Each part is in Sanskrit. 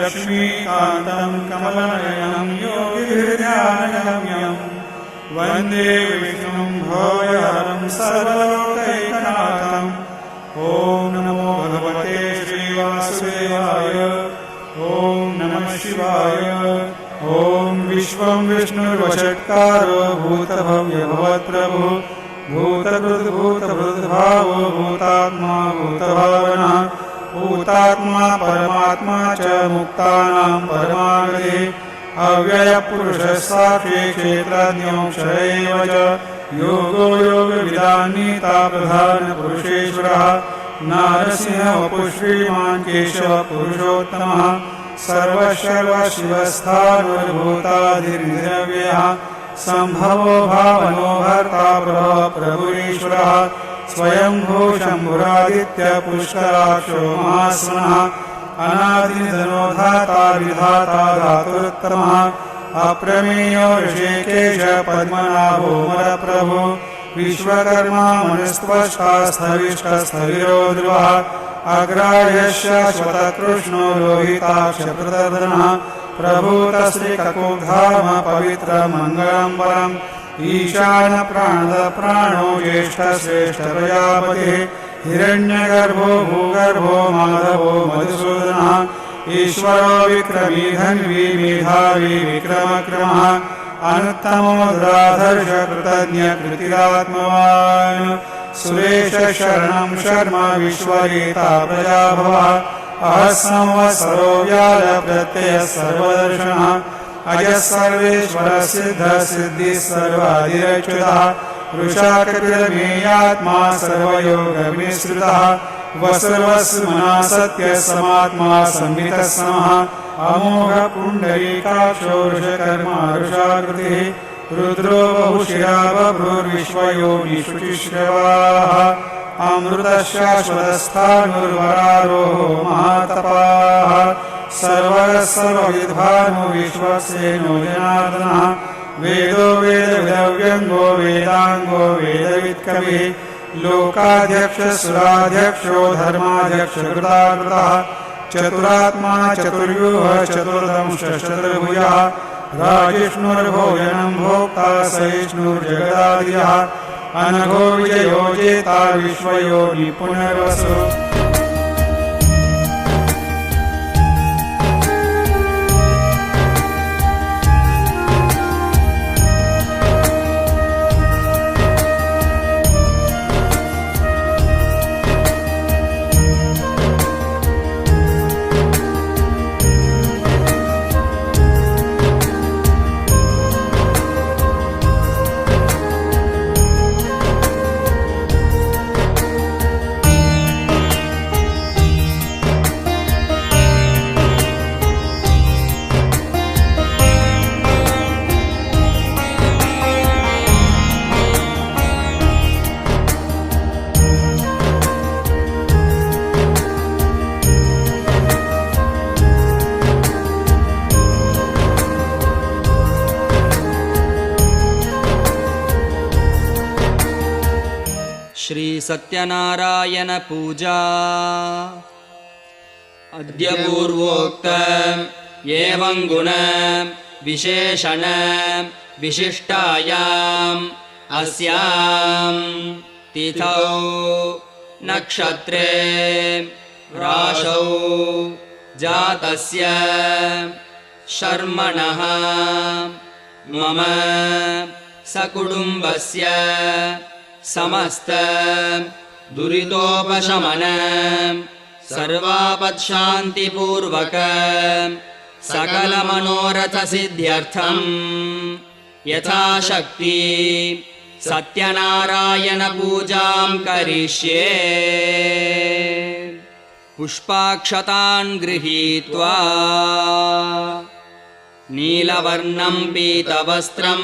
लक्ष्मीकान्तं कमलनयनं योगिभिर्ध्यानगम्यं वन्दे विष्णुं भवहरं सर्वलोकैकनाथम्। ॐ नमो भगवते श्रीवासुदेवाय। ॐ नमः शिवाय। ॐ विश्वं विष्णुर्वषट्कारो भूतभव्यभवत्प्रभु भूतभृद्भावो भूतात्मा भूतभावनः भूतात्मा परमात्मा च मुक्तानां परमागतिः अव्ययपुरुषः साक्षी क्षेत्रज्ञोऽक्षर च योगो योगविदान्नीता प्रधानपुरुषेश्वरः नारसिंह वपुः श्रीमान् केशवः पुरुषोत्तमः सर्वशर्वशिवस्थाणुर्भूताधिर्निरव्ययः सम्भवो भावनो भर्ता प्रभुरीश्वरः स्वयंभू शम्भुरादित्यपुष्कराक्षो महास्वनः अनादिनिधनो धाता विधाता धातुरुत्तमः अप्रमेयो ऋषिकेश पद्मनाभो मरप्रभु विश्वकर्मा मनुस्त्वष्टा स्थविष्टस्थविरो ध्रुवः अग्राह्यश्च श्वतकृष्णो लोहिताक्षप्रदर्शनः प्रभूतश्रीककुधाम पवित्रमङ्गलं परम् ईशानप्राणदप्राणो ज्येष्ठश्रेष्ठ प्रजापतिः हिरण्यगर्भो भूगर्भो माधवो मधुसूदनः ईश्वरो विक्रमी धन्वी मेधावी विक्रमक्रमः अनुत्तमो दुराधर्ष कृतज्ञ कृतिरात्मवान् सुरेश शरणं शर्म विश्वरेता प्रजाभवः अहस्संवत्सरो व्याल प्रत्ययः सर्वदर्शनः अजः सर्वेश्वर सिद्ध सिद्धिः सर्वादिरच्युतः वृषाकपिलमेयात्मा सर्वयोगविनिश्रितः वसर्वस्मना सत्यसमात्मा संवितः समः अमोघ पुण्डरीकाक्षो वृषकर्मा वृषाकृतिः रुद्रो बहुशिरा बभ्रुर्विश्वयोनिषुचिश्रवाः अमृतशाश्वतस्थाणुर्वरारोहो महातपाः सर्वः सर्वविद्भानो विश्वसेनो जनार्दनः वेदो वेदविदव्यङ्गो वेदाङ्गो वेदवित्कविः लोकाध्यक्षः सुराध्यक्षो धर्माध्यक्ष कृताकृतः चतुरात्मा चतुर्व्यूहः चतुर्दंश्च राजिष्णुर्भोजनं भोक्ता सहिष्णुर्जगदादियः अनघो विजयो जेता विश्वयोनि पुनर्वसु। श्री सत्यनारायण पूजा अद्य पूर्वोक्त एवं गुण विशेषण विशिष्टायाम् अस्यां तिथौ नक्षत्रे राशौ जातस्य शर्मणः मम सकुटुम्बस्य समस्त दुरितोपशमन सर्वापत्शान्तिपूर्वक सकलमनोरथ सिद्ध्यर्थं यथाशक्ति सत्यनारायण पूजां करिष्ये। पुष्पाक्षतान् गृहीत्वा नीलवर्णं पीतवस्त्रं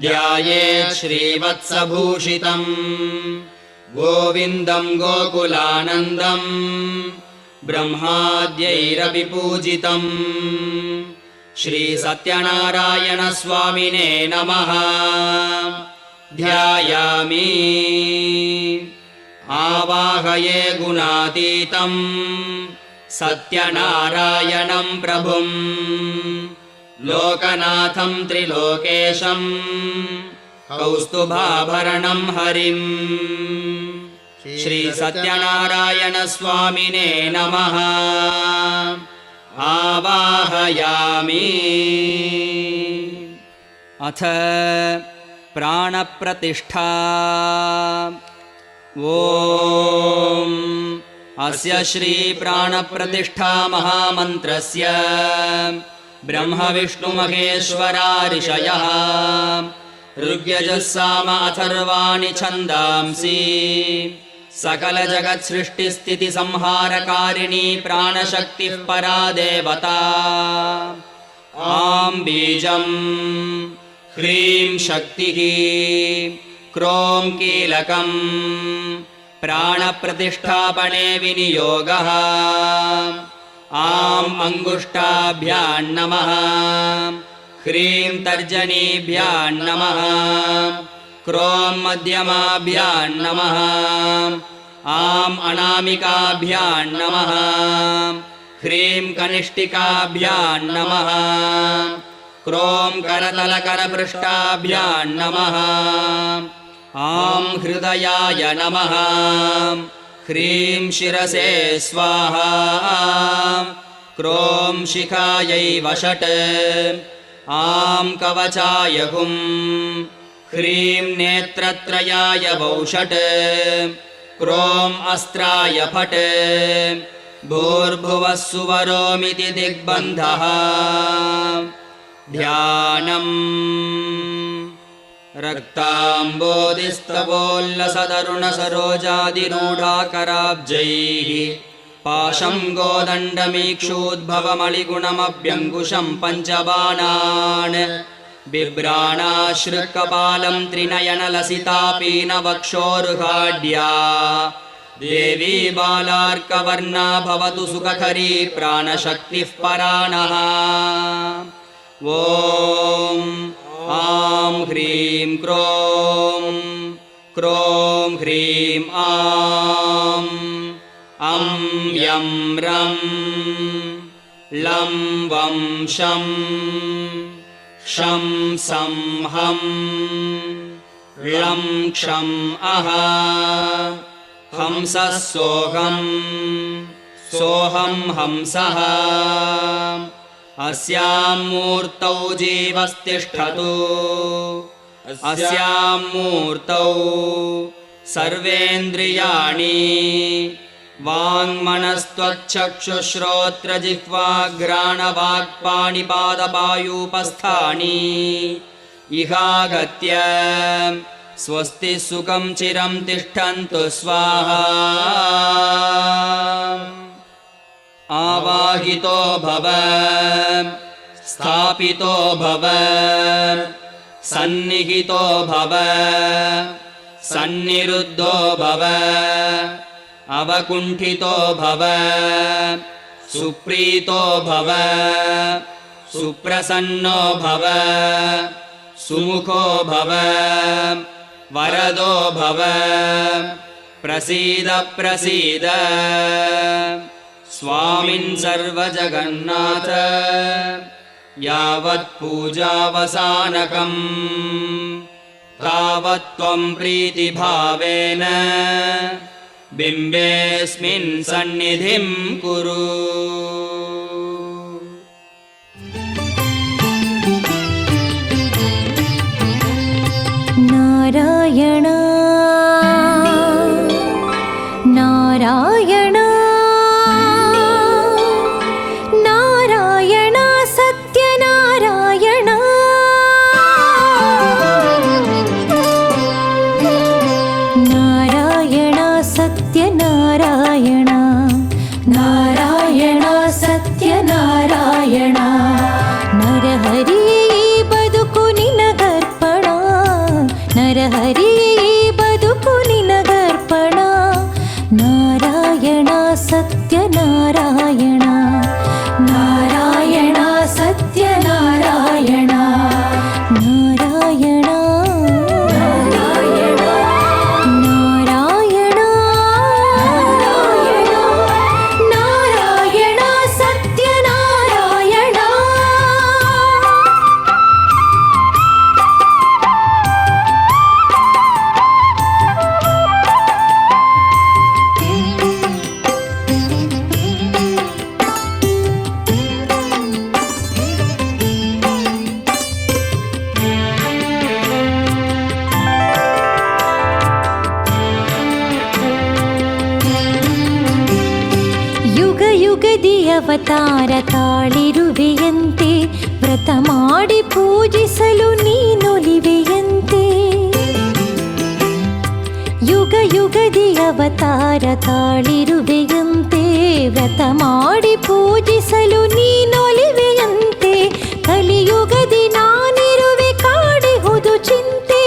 ध्यायेत् श्रीवत्सभूषितं गोविन्दं गोकुलानन्दं ब्रह्माद्यैरपि पूजितं श्री सत्यनारायण स्वामिने नमः। ध्यायामि आवाहये गुणातीतं सत्यनारायणं प्रभुं लोकनाथं त्रिलोकेशं कौस्तुभाभरणं हरिं श्री सत्यनारायणस्वामिने नमः आवाहयामि। अथ प्राणप्रतिष्ठा। ॐ अस्य श्री प्राणप्रतिष्ठा महामन्त्रस्य ब्रह्मविष्णुमहेश्वरा ऋषयः ऋग्यजुस्साम अथर्वाणि छन्दांसि सकलजगत्सृष्टिस्थितिसंहारकारिणी प्राणशक्तिः परा देवता। आं बीजं ह्रीं शक्तिः क्रों कीलकं प्राणप्रतिष्ठापने विनियोगः। आं अङ्गुष्ठाभ्यां नमः ह्रीं तर्जनीभ्यां नमः क्रों मध्यमाभ्यां नमः आं अनामिकाभ्यां नमः ह्रीं कनिष्ठिकाभ्यां नमः क्रों करतलकरपृष्ठाभ्यां नमः आं हृदयाय नमः ह्रीं शिरसे स्वाहा क्रों शिखायै वषट् आं कवचाय हुं ह्रीं नेत्रत्रयाय वौषट् क्रों अस्त्राय फट् भूर्भुवः सुवरोमिति दिग्बन्धः। ध्यानम् रक्ताम्बोधिस्तवोल्लसतरुणसरोजादिरूढाकराब्जैः पाशं गोदण्डमीक्षूद्भवमणिगुणमभ्यङ्कुशं पञ्चबाणान् बिभ्राणाश्रुकपालं त्रिनयनलसितापीनवक्षोरुहाढ्या देवी बालार्कवर्णा भवतु सुखकरी प्राणशक्तिः परा नः। ॐ आं ह्रीं क्रों क्रों ह्रीं आं अं यं रं लं वं शं शं सं हं लं क्षं अः हंसः सोऽहं सोऽहं हंसः। अस्यां मूर्तौ जीवस्तिष्ठतु अस्यां मूर्तौ सर्वेन्द्रियाणि वाङ्मनस्त्वच्चक्षुश्रोत्रजिह्वाघ्राणवाक्पाणिपादपायूपस्थानि इहागत्य स्वस्ति सुखं चिरं तिष्ठन्तु स्वाहा। आवाहितो भव स्थापितो भव सन्निहितो भव सन्निरुद्धो भव अवकुण्ठितो भव सुप्रीतो भव सुप्रसन्नो भव सुमुखो भव वरदो भव प्रसीद प्रसीद। स्वामिन् सर्वजगन्नाथ यावत् पूजावसानकम् तावत् त्वं प्रीतिभावेन बिम्बेऽस्मिन् सन्निधिं कुरु। नारायण नारायण नारायण सत्यनारायण नारायण सत्यनारायण नारायण सत्यनारायण नरहरि बदुकु निनगर्पण नरहरि बदुकु निनगर्पण नारायण सत्यनारायण नारायण सत्यनारायण नारायण नारायण नारायण नारायण नारायण ಯುಗ ಯುಗದಿ ಅವತಾರ ತಾಳಿರುವೆಯಂತೆ, ವ್ರತ ಮಾಡಿ ಪೂಜಿಸಲು ನೀನೊಲಿವೆಯಂತೆ. ಯುಗ ಯುಗದಿ ಅವತಾರ ತಾಳಿರುವೆಯಂತೆ, ವ್ರತ ಮಾಡಿ ಪೂಜಿಸಲು ನೀನೊಲಿವೆಯಂತೆ. ಕಲಿಯುಗದಿ ನಾನಿರುವೆ ಕಾಡಿಹುದು ಚಿಂತೆ,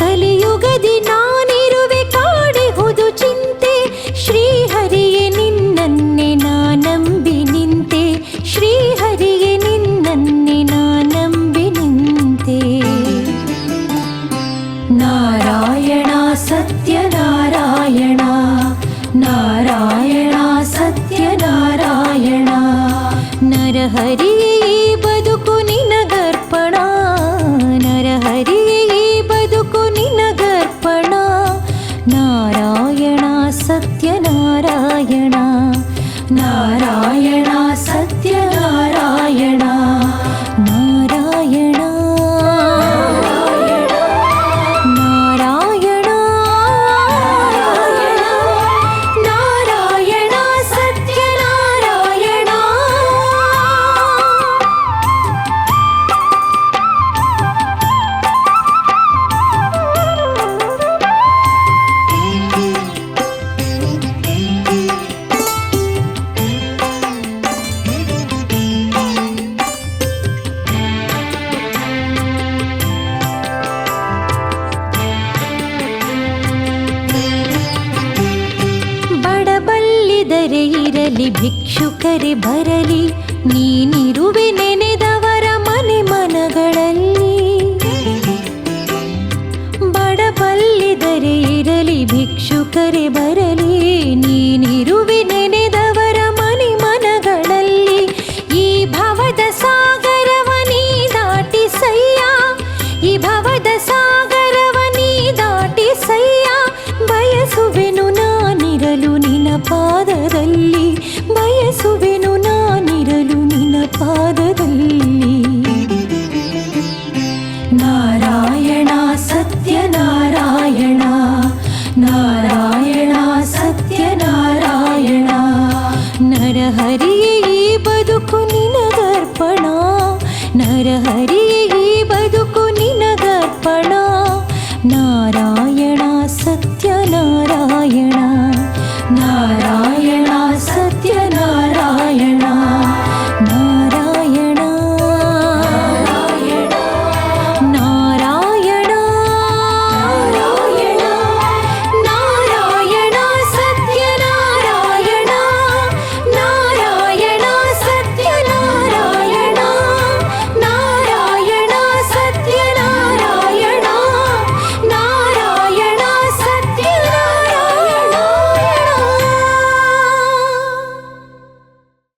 ಕಲಿಯುಗದಿ ನಾನಿರುವೆ ಕಾಡಿಹುದು ಚಿಂತೆ. ಶ್ರೀಹರಿಯೇ ನಿನ್ನನ್ನೇ ನಾನಂಬಿ ನಿಂತೆ, ಶ್ರೀಹರಿಯೇ ನಿನ್ನನ್ನೇ ನಾನಂಬಿ ನಿಂತೆ. ನಾರಾಯಣ ಸತ್ಯನಾರಾಯಣ, ನಾರಾಯಣ ಸತ್ಯನಾರಾಯಣ. ನರಹರಿಯೇ ಈ ಬದುಕು ನಿನಗರ್ಪಣ, ನರಹರಿಯೇ ಈ ಬದುಕು ನಿನಗರ್ಪಣ. ನಾರಾಯಣ ಸತ್ಯನಾರಾಯಣ, ನಾರಾಯಣ ಸತ್ಯನಾರಾಯಣ. ನಾರಾಯಣ ನಾರಾಯಣ ನಾರಾಯಣ ಸತ್ಯನಾರಾಯಣ. ಬಡಬಲ್ಲಿದರೆ ಇರಲಿ ಭಿಕ್ಷುಕರೇ ಬರಲಿ, ನೀನಿರುವೆ ನೆನೆದವರ ಮನೆ ಮನಗಳಲ್ಲಿ. ಬಡಬಲ್ಲಿದರೆ ಇರಲಿ ಭಿಕ್ಷುಕರೇ ಬರಲಿ, ನೀನಿರುವೆ ನೆನೆದವರ ಮನೆ ಮನಗಳಲ್ಲಿ. ಈ ಭವದ ಸಾಗರವ ನೀ ದಾಟಿಸಯ್ಯ, ಈ ಭವದ ಸಾಗರವ ನೀ ದಾಟಿಸಯ್ಯ. ಬಯಸುವೆನು ನಾನಿರಲು ನಿನ್ನ ಪಾದದಲ್ಲಿ, ಬಯಸುವೆನು ನಾನಿರಲು ನಿನ್ನ ಪಾದದಲ್ಲಿ. ನಾರಾಯಣ ಸತ್ಯನಾರಾಯಣ, ನಾರಾಯಣ ಸತ್ಯನಾರಾಯಣ. ನರಹರಿಯೇ ಈ ಬದುಕು ನಿನಗರ್ಪಣ, ನರಹರಿಯೇ